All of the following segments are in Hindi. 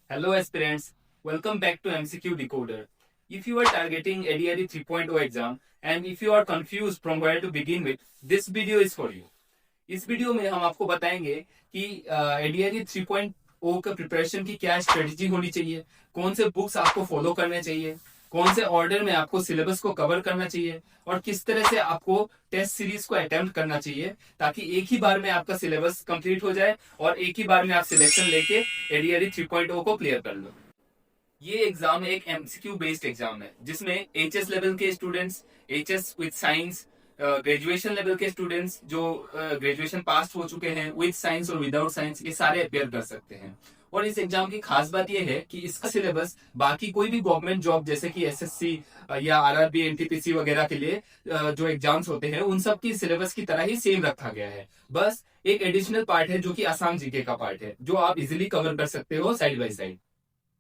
Hello aspirants, welcome back to MCQ Decoder. If you are targeting ADRE 3.0 exam and if you are confused from where to begin with, this video is for you. इस वीडियो में हम आपको बताएंगे कि एडीआरई 3.0 का प्रिपरेशन की क्या स्ट्रेटेजी होनी चाहिए, कौन से बुक्स आपको फॉलो करने चाहिए, कौन से ऑर्डर में आपको सिलेबस को कवर करना चाहिए और किस तरह से आपको टेस्ट सीरीज को अटेम्प्ट करना चाहिए ताकि एक ही बार में आपका सिलेबस कंप्लीट हो जाए और एक ही बार में आप सिलेक्शन लेके एडीआरई 3.0 को क्लियर कर लो। ये एग्जाम एक एमसीक्यू बेस्ड एग्जाम है जिसमें एचएस लेवल के students, HS with science, graduation level के स्टूडेंट्स जो ग्रेजुएशन पास हो चुके हैं विद साइंस और विदाउट साइंस, ये सारे अपेयर कर सकते हैं। और इस एग्जाम की खास बात यह है कि इसका सिलेबस बाकी कोई भी गवर्नमेंट जॉब जैसे कि एसएससी या आरआरबी एनटीपीसी वगैरह के लिए जो एग्जाम्स होते हैं उन सब की सिलेबस की तरह ही सेम रखा गया है। बस एक एडिशनल पार्ट है जो कि आसाम जीके का पार्ट है जो आप इजिली कवर कर सकते हो side by side.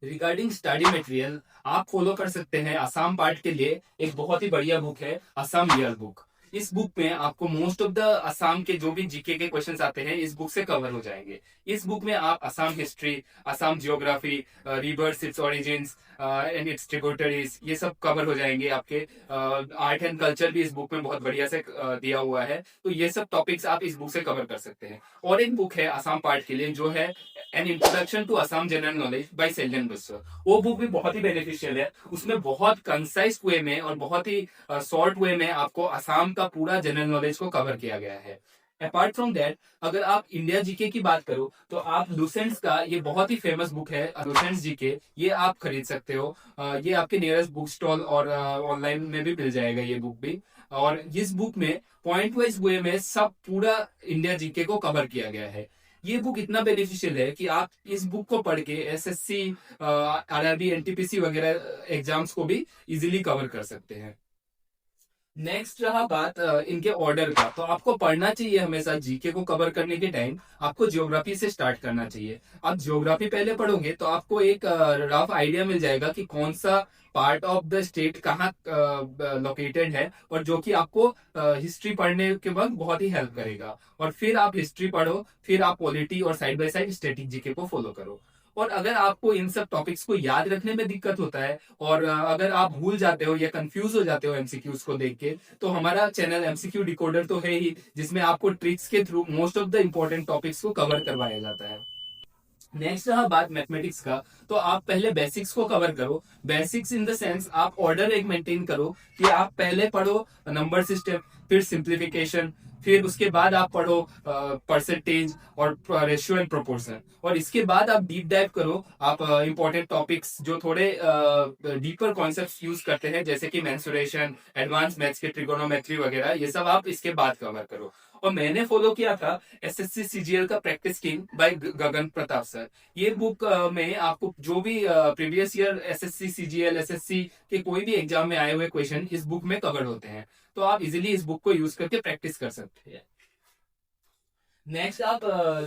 Regarding study material आप फॉलो कर सकते हैं आसाम पार्ट के लिए एक बहुत ही बढ़िया बुक है असम ईयर बुक। इस बुक में आपको मोस्ट ऑफ द असम के जो भी जीके के क्वेश्चंस आते हैं इस बुक से कवर हो जाएंगे। इस बुक में आप Assam history, Assam geography, reverse, it's origins and it's tributaries, ये सब कवर हो जाएंगे। आपके आर्ट एंड कल्चर भी इस बुक में बहुत बढ़िया से दिया हुआ है, तो ये सब टॉपिक्स आप इस बुक से कवर कर सकते हैं। और एक बुक है असम पार्ट के लिए जो है an introduction to Assam general knowledge by सेल्जन बुस्सर। वो बुक भी बहुत ही बेनिफिशियल है, उसमें बहुत कंसाइज वे में और बहुत ही शॉर्ट वे में आपको असम का पूरा जनरल नॉलेज को कवर किया गया है। अपार्ट फ्रॉम दैट, अगर आप इंडिया जीके की बात करो तो आप लुसेंट्स का ये बहुत ही फेमस बुक है लुसेंट्स जीके, ये आप खरीद सकते हो। ये आपके नियरेस्ट बुक स्टॉल और ऑनलाइन में भी मिल जाएगा ये बुक भी। और इस बुक में पॉइंट वाइज वे में सब पूरा इंडिया जीके को कवर किया गया है। ये बुक इतना बेनिफिशियल है कि आप इस बुक को पढ़ के एसएससी, आरआरबी, एनटीपीसी वगैरह एग्जाम्स को भी इजीली कवर कर सकते हैं। नेक्स्ट रहा बात इनके ऑर्डर का, तो आपको पढ़ना चाहिए हमेशा जीके को कवर करने के टाइम आपको ज्योग्राफी से स्टार्ट करना चाहिए। आप ज्योग्राफी पहले पढ़ोगे तो आपको एक रफ आइडिया मिल जाएगा कि कौन सा पार्ट ऑफ द स्टेट कहाँ लोकेटेड है और जो कि आपको हिस्ट्री पढ़ने के वक्त बहुत ही हेल्प करेगा। और फिर आप हिस्ट्री पढ़ो, फिर आप पॉलिटी और side by side static GK को फॉलो करो। और अगर आपको इन सब टॉपिक्स को याद रखने में दिक्कत होता है और अगर आप भूल जाते हो या कंफ्यूज हो जाते हो एमसीक्यूज को देख के, तो हमारा चैनल एमसीक्यू डिकोडर तो है ही जिसमें आपको ट्रिक्स के through most of the important topics को कवर करवाया जाता है। नेक्स्ट रहा बात मैथमेटिक्स का, तो आप पहले बेसिक्स को कवर करो। बेसिक्स इन द सेंस आप ऑर्डर एक मेंटेन करो कि आप पहले पढ़ो नंबर सिस्टम, फिर सिंप्लीफिकेशन, फिर उसके बाद आप पढ़ो परसेंटेज और रेशियो एंड प्रोपोर्शन, और इसके बाद आप डीप डाइव करो। आप इंपॉर्टेंट टॉपिक्स जो थोड़े डीपर कॉन्सेप्ट्स यूज करते हैं जैसे कि मेंसुरेशन, एडवांस मैथ्स के ट्रिगोनोमेट्री वगैरह, ये सब आप इसके बाद कवर करो। और मैंने फॉलो किया था एसएससी सीजीएल का प्रैक्टिस किंग बाय गगन प्रताप सर। ये बुक में आपको जो भी previous year SSC CGL, SSC के कोई भी एग्जाम में आए हुए क्वेश्चन इस बुक में कवर होते हैं, तो आप इजीली इस बुक को यूज करके प्रैक्टिस कर सकते हैं। नेक्स्ट आप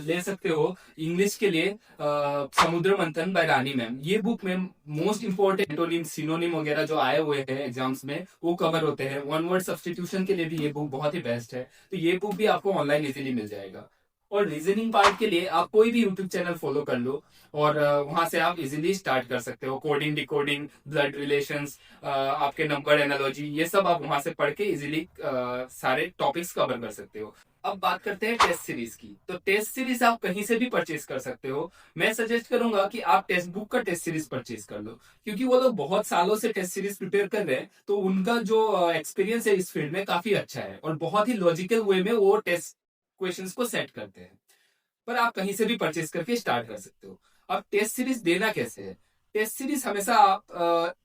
ले सकते हो इंग्लिश के लिए समुद्र मंथन बाय रानी मैम। ये बुक में मोस्ट इंपोर्टेंट एंटोनिम, सिनोनिम वगैरह जो आए हुए हैं एग्जाम्स में वो कवर होते हैं। वन वर्ड सब्स्टिट्यूशन के लिए भी ये बुक बहुत ही बेस्ट है, तो ये बुक भी आपको ऑनलाइन इजीली मिल जाएगा। और रीजनिंग पार्ट के लिए आप कोई भी यूट्यूब चैनल फॉलो कर लो और वहां से आप इजीली स्टार्ट कर सकते हो। कोडिंग, डिकोडिंग, ब्लड रिलेशंस, आपके नंबर एनालॉजी, ये सब आप वहां से पढ़ के इजीली सारे टॉपिक्स कवर कर सकते हो। अब बात करते हैं टेस्ट सीरीज की, तो टेस्ट सीरीज आप कहीं से भी परचेज कर सकते हो। मैं सजेस्ट करूंगा कि आप टेक्स्ट बुक का टेस्ट सीरीज परचेज कर लो, क्योंकि वो लोग बहुत सालों से टेस्ट सीरीज प्रिपेयर कर रहे हैं, तो उनका जो एक्सपीरियंस है इस फील्ड में काफी अच्छा है और बहुत ही लॉजिकल वे में वो टेस्ट क्वेश्चंस को सेट करते हैं। पर आप कहीं से भी परचेज करके स्टार्ट कर सकते हो। अब टेस्ट सीरीज देना कैसे है? टेस्ट सीरीज हमेशा आप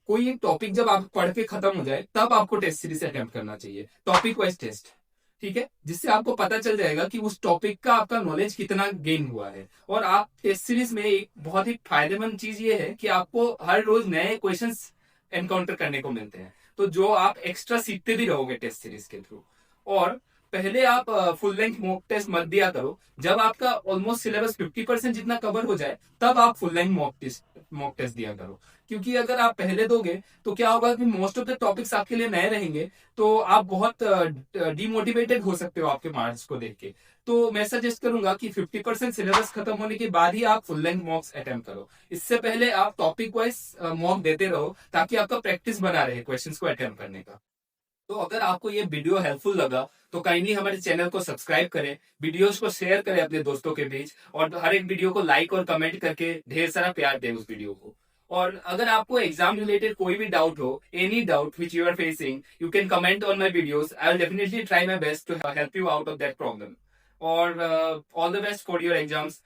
कोई एक टॉपिक जब आप पढ़ के खत्म हो जाए तब आपको टेस्ट सीरीज अटेम्प्ट करना चाहिए, टॉपिक वाइज टेस्ट, ठीक है, जिससे आपको पता चल जाएगा कि उस टॉपिक का आपका नॉलेज कितना गेन हुआ है। और आप टेस्ट सीरीज में एक बहुत ही फायदेमंद चीज ये है कि आपको हर रोज नए क्वेश्चंस एनकाउंटर करने को मिलते हैं, तो जो आप एक्स्ट्रा सीखते भी रहोगे टेस्ट सीरीज के थ्रू। और पहले आप फुल लेंथ मॉक टेस्ट मत दिया करो, जब आपका ऑलमोस्ट सिलेबस 50% जितना कवर हो जाए तब आप full length mock test mock test दिया करो, क्योंकि अगर आप पहले दोगे तो क्या होगा कि मोस्ट ऑफ द टॉपिक्स आपके लिए नए रहेंगे, तो आप बहुत डिमोटिवेटेड हो सकते हो आपके मार्क्स को देख के। तो मैं सजेस्ट करूंगा कि 50% सिलेबस खत्म होने के बाद ही आप फुल लेंथ मॉक्स अटेम्प्ट करो। इससे पहले आप टॉपिक वाइज मॉक देते रहो, ताकि आपका प्रैक्टिस बना रहे क्वेश्चंस को अटेम्प्ट करने का। तो अगर आपको ये वीडियो हेल्पफुल लगा तो काइंडली हमारे चैनल को सब्सक्राइब करें, वीडियोस को शेयर करें अपने दोस्तों के बीच, और हर एक वीडियो को लाइक और कमेंट करके ढेर सारा प्यार दें उस वीडियो को। और अगर आपको एग्जाम रिलेटेड कोई भी डाउट हो, any doubt which you are facing, you can comment on my videos. I will definitely try my best to help you out of that problem. और all the best for your exams.